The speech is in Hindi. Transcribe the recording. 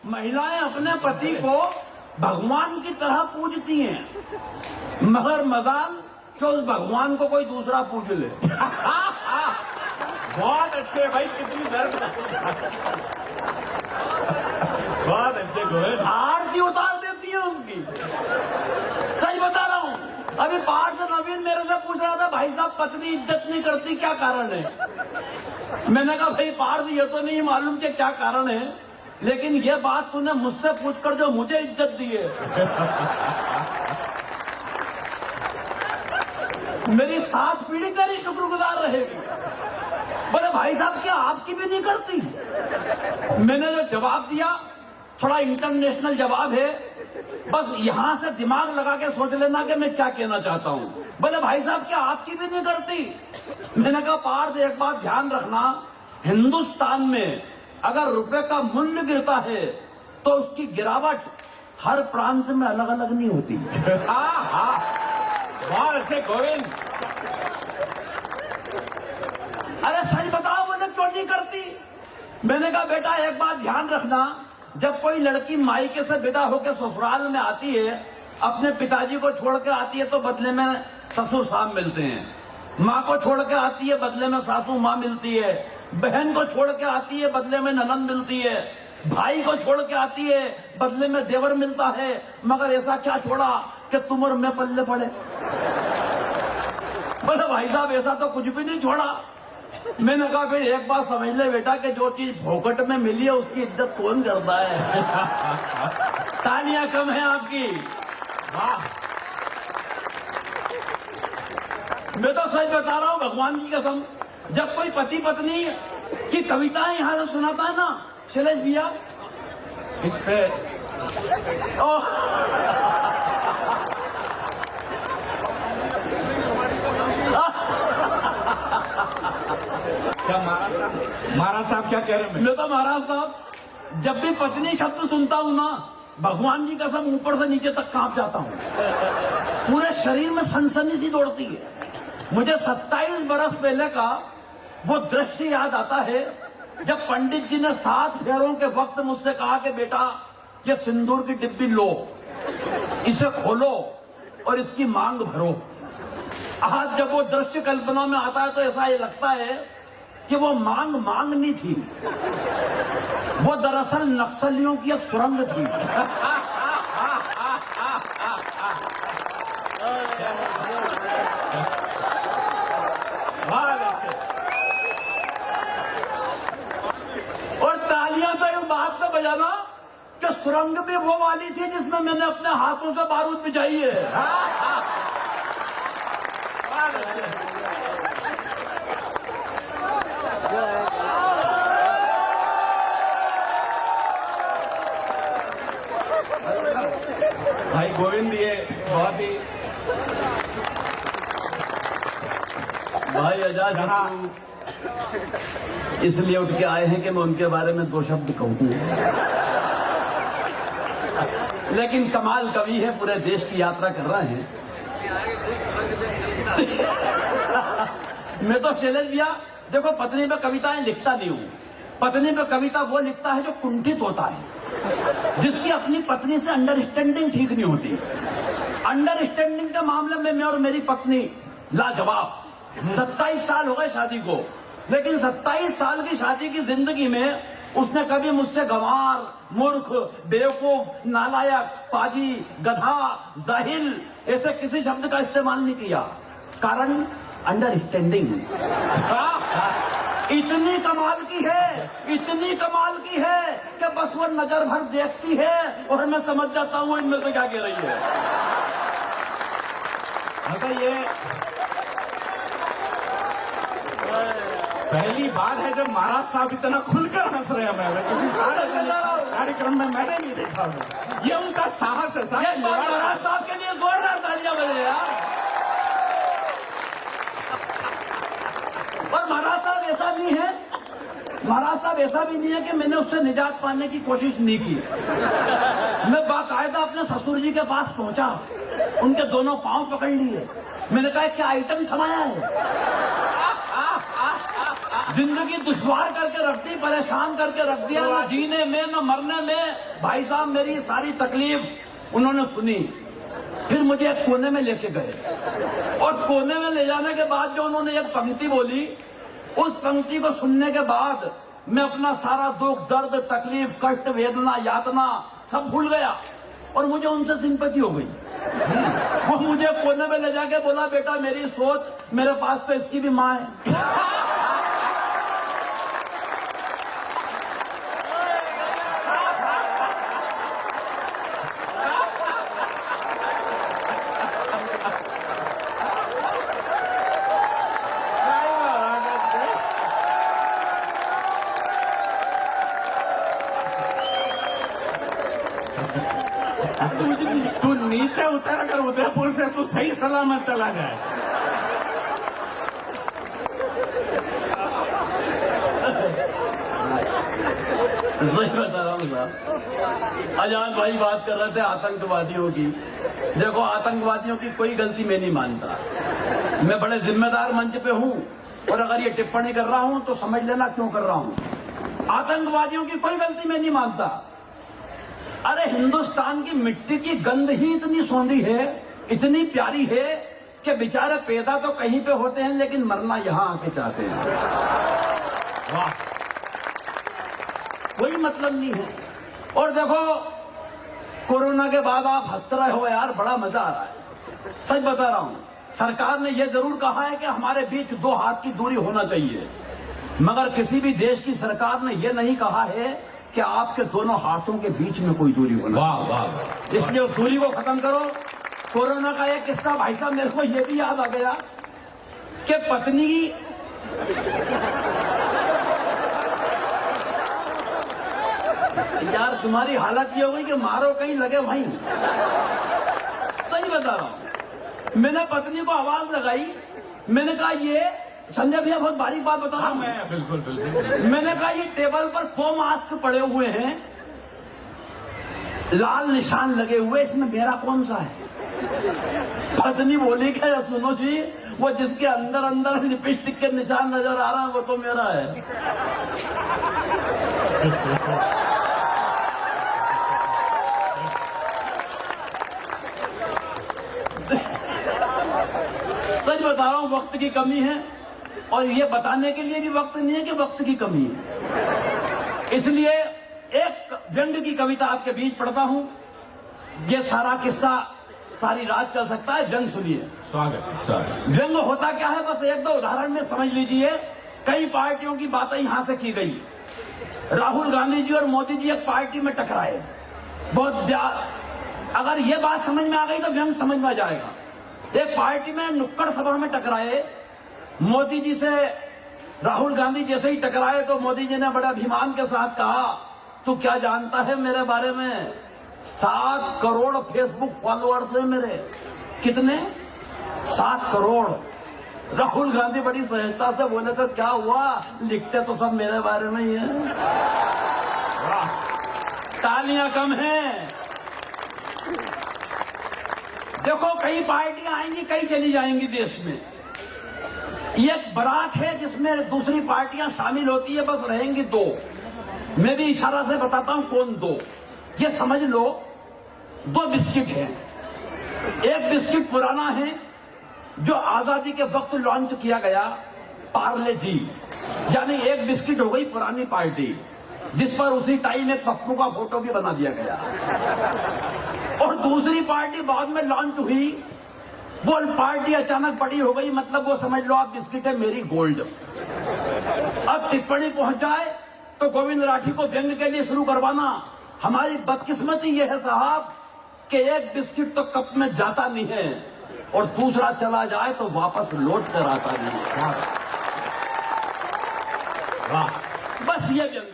महिलाएं अपने पति को भगवान की तरह पूजती हैं, मगर मजाल तो उस भगवान को कोई दूसरा पूज ले। बहुत अच्छे भाई, कितनी दर्द। बहुत अच्छे गोविंद। आरती उतार देती है उसकी। सच बता रहा हूं। अभी पार्थ नवीन मेरे से पूछ रहा था, भाई साहब पत्नी इज्जत नहीं करती, क्या कारण है? मैंने कहा भाई पार्थ ये तो नहीं मालूम कि क्या कारण है, लेकिन ये बात तूने मुझसे पूछकर जो मुझे इज्जत दी है, मेरी 7 पीढ़ी तेरी शुक्रगुजार रहेगी। बोले भाई साहब क्या आपकी भी नहीं करती? मैंने जो जवाब दिया थोड़ा इंटरनेशनल जवाब है, बस यहां से दिमाग लगा के सोच लेना कि मैं क्या कहना चाहता हूं। बोले भाई साहब क्या आपकी भी नहीं करती? मैंने कहा पार्थ एक बात ध्यान रखना, हिंदुस्तान में अगर रुपए का मूल्य गिरता है तो उसकी गिरावट हर प्रांत में अलग अलग नहीं होती। बहुत अच्छे गोविंद। अरे सही बताओ, बोले क्यों नहीं करती? मैंने कहा बेटा एक बात ध्यान रखना, जब कोई लड़की मायके से विदा होकर ससुराल में आती है, अपने पिताजी को छोड़ के आती है तो बदले में ससुर साहब मिलते हैं, माँ को छोड़ के आती है बदले में सासू माँ मिलती है, बहन को छोड़ के आती है बदले में ननद मिलती है, भाई को छोड़ के आती है बदले में देवर मिलता है, मगर ऐसा क्या छोड़ा कि तुम और मैं पल्ले पड़े? बोले भाई साहब ऐसा तो कुछ भी नहीं छोड़ा। मैंने कहा फिर एक बात समझ ले बेटा कि जो चीज फोकट में मिली है उसकी इज्जत कौन करता है? तालियां कम है आपकी। वाह। मैं तो सच बता रहा हूं भगवान की कसम, जब कोई पति पत्नी की कविताएं यहां से सुनाता है ना शैलेश भैया, इस पे क्या महाराज साहब क्या कह रहे हैं? मैं तो महाराज साहब जब भी पत्नी शब्द सुनता हूं ना, भगवान की कसम ऊपर से नीचे तक कांप जाता हूं, पूरे शरीर में सनसनी सी दौड़ती है। मुझे 27 बरस पहले का वो दृश्य याद आता है जब पंडित जी ने 7 फेरों के वक्त मुझसे कहा कि बेटा ये सिंदूर की डिब्बी लो, इसे खोलो और इसकी मांग भरो। आज जब वो दृश्य कल्पना में आता है तो ऐसा ये लगता है कि वो मांग नहीं थी, वो दरअसल नक्सलियों की एक सुरंग थी। और तालियां तो इस बात पे बजाना कि सुरंग भी वो वाली थी जिसमें मैंने अपने हाथों से बारूद बिछाई है। भाई गोविंद ये बहुत ही भाई आजाद इसलिए उठ के आए हैं कि मैं उनके बारे में 2 शब्द कहूं, लेकिन कमाल कवि है, पूरे देश की यात्रा कर रहे हैं। मैं तो शैलेश भैया देखो पत्नी पे कविताएं लिखता नहीं हूं, पत्नी पे कविता वो लिखता है जो कुंठित होता है, जिसकी अपनी पत्नी से अंडरस्टैंडिंग ठीक नहीं होती। अंडरस्टैंडिंग के मामले में मैं और मेरी पत्नी लाजवाब। 27 साल हो गए शादी को, लेकिन 27 साल की शादी की जिंदगी में उसने कभी मुझसे गंवार, मूर्ख, बेवकूफ, नालायक, पाजी, गधा, जाहिल ऐसे किसी शब्द का इस्तेमाल नहीं किया। कारण अंडरस्टैंडिंग इतनी कमाल की है, इतनी कमाल की है कि बस वो नजर भर देखती है और मैं समझ जाता हूं इनमें से क्या कह रही है। ये पहली बार है जब महाराज साहब इतना खुलकर हंस रहे हैं। मैं किसी सारे कार्यक्रम में मैंने नहीं देखा। ये उनका साहस है साहब। महाराज साहब के लिए जोरदार तालियां बजे यार। और महाराज साहब ऐसा नहीं है, महाराज साहब ऐसा भी नहीं है कि मैंने उससे निजात पाने की कोशिश नहीं की। मैं बाकायदा अपने ससुर जी के पास पहुंचा, उनके दोनों पांव पकड़ लिए, मैंने कहा क्या आइटम छमाया है। जिंदगी दुश्वार करके रख दी, परेशान करके रख दिया, न जीने में न मरने में। भाई साहब मेरी सारी तकलीफ उन्होंने सुनी, फिर मुझे एक कोने में लेके गए और कोने में ले जाने के बाद जो उन्होंने एक पंक्ति बोली, उस पंक्ति को सुनने के बाद मैं अपना सारा दुख, दर्द, तकलीफ, कष्ट, वेदना, यातना सब भूल गया और मुझे उनसे सिंपैथी हो गई। वो मुझे कोने में ले जाके बोला, बेटा मेरी सोच, मेरे पास तो इसकी भी माँ है। तू नीचे उतर, अगर उदयपुर से तू सही सलामत चला जाए। सही बता रहा हूँ साहब। आजाद भाई बात कर रहे थे आतंकवादियों की। देखो आतंकवादियों की कोई गलती मैं नहीं मानता, मैं बड़े जिम्मेदार मंच पे हूँ और अगर ये टिप्पणी कर रहा हूँ तो समझ लेना क्यों कर रहा हूँ। आतंकवादियों की कोई गलती मैं नहीं मानता। अरे हिंदुस्तान की मिट्टी की गंध ही इतनी सौंधी है, इतनी प्यारी है कि बेचारे पैदा तो कहीं पे होते हैं लेकिन मरना यहां आके चाहते हैं। वाह, कोई मतलब नहीं है। और देखो कोरोना के बाद आप हंस रहे हो यार, बड़ा मजा आ रहा है। सच बता रहा हूं, सरकार ने यह जरूर कहा है कि हमारे बीच 2 हाथ की दूरी होना चाहिए, मगर किसी भी देश की सरकार ने यह नहीं कहा है कि आपके दोनों हाथों के बीच में कोई दूरी होना। वाह वाह। इसलिए उस दूरी को खत्म करो। कोरोना का एक किस्सा भाई साहब मेरे को यह भी याद आ गया कि पत्नी यार तुम्हारी हालत ये हो गई कि मारो कहीं लगे भाई। सही बता रहा हूं, मैंने पत्नी को आवाज लगाई, मैंने कहा ये संजय भैया बहुत बारीक बात बता रहा हूं। मैं बिल्कुल बिल्कुल। मैंने कहा ये टेबल पर 2 मास्क पड़े हुए हैं, लाल निशान लगे हुए, इसमें मेरा कौन सा है? पत्नी बोली क्या, सुनो जी, वो जिसके अंदर अंदर लिपस्टिक के निशान नजर आ रहा है वो तो मेरा है। सच बता रहा हूं, वक्त की कमी है और ये बताने के लिए भी वक्त नहीं है कि वक्त की कमी है। इसलिए एक व्यंग की कविता आपके बीच पढ़ता हूं। ये सारा किस्सा सारी रात चल सकता है, व्यंग सुनिए। स्वागत। व्यंग होता क्या है, बस 1-2 उदाहरण में समझ लीजिए। कई पार्टियों की बातें यहां से की गई। राहुल गांधी जी और मोदी जी एक पार्टी में टकराए, अगर ये बात समझ में आ गई तो व्यंग समझ में आ जाएगा। एक पार्टी में नुक्कड़ सभा में टकराए, मोदी जी से राहुल गांधी जैसे ही टकराए तो मोदी जी ने बड़े अभिमान के साथ कहा, तू क्या जानता है मेरे बारे में? 7 करोड़ फेसबुक फॉलोअर्स हैं मेरे। कितने? 7 करोड़। राहुल गांधी बड़ी सहजता से बोले तो क्या हुआ, लिखते तो सब मेरे बारे में ही है। तालियां कम हैं। देखो कई पार्टियां आएंगी, कई चली जाएंगी देश में। ये एक बारात है जिसमें दूसरी पार्टियां शामिल होती है, बस रहेंगी 2। मैं भी इशारा से बताता हूं कौन 2। ये समझ लो 2 बिस्किट हैं। एक बिस्किट पुराना है जो आजादी के वक्त लॉन्च किया गया, पार्ले जी, यानी एक बिस्किट हो गई पुरानी पार्टी, जिस पर उसी टाइम एक पप्पू का फोटो भी बना दिया गया। और दूसरी पार्टी बाद में लॉन्च हुई, वो पार्टी अचानक बड़ी हो गई, मतलब वो समझ लो आप बिस्किट है मेरी गोल्ड। अब टिप्पणी पहुंच जाए तो गोविंद राठी को व्यंग के लिए शुरू करवाना। हमारी बदकिस्मती ये है साहब कि एक बिस्किट तो कप में जाता नहीं है और दूसरा चला जाए तो वापस लौट कर आता नहीं है। वाह। बस ये व्यंग।